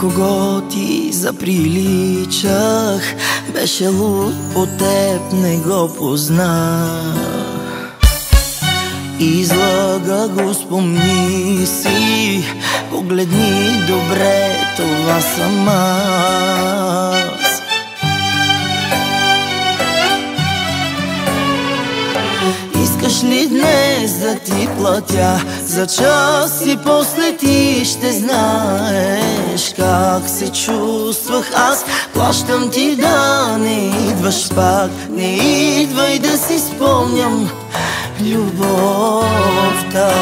кого ти заприличах, беше луд по теб, не го познах. Излага го, спомни си, погледни добре, това съм аз. Искаш ли днес да ти платя за час и после ти ще знаеш как се чувствах аз? Плащам ти да не идваш пак, не идвай да си спомням любовта.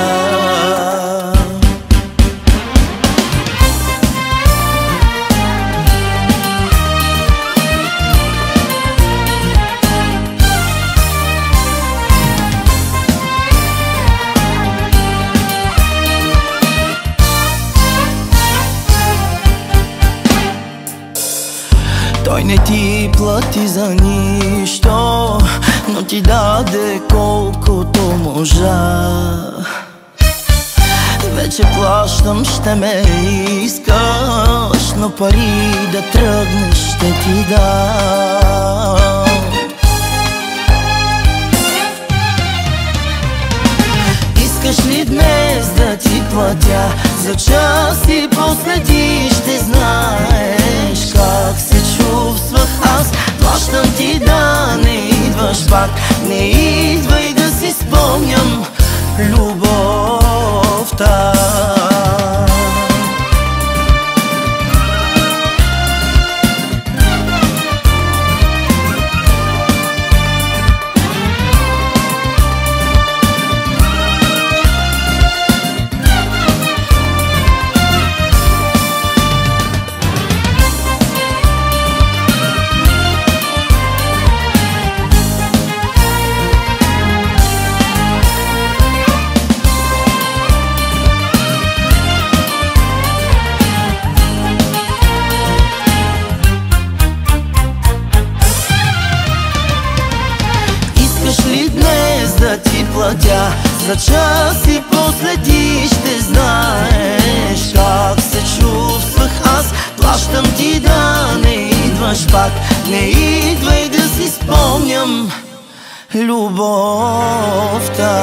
Той не ти плати за нищо, но ти даде колкото можа. Вече плащам, ще ме искаш, но пари да тръгнеш ще ти дам. Искаш ли днес да ти платя за час и после ти ще знаеш как се чувствах аз? Плащам ти да не идваш пак, не идвай да си спомням любовта. Да ти платя за час и после ти ще знаеш как се чувствах аз. Плащам ти да не идваш пак, не идвай да си спомням любовта.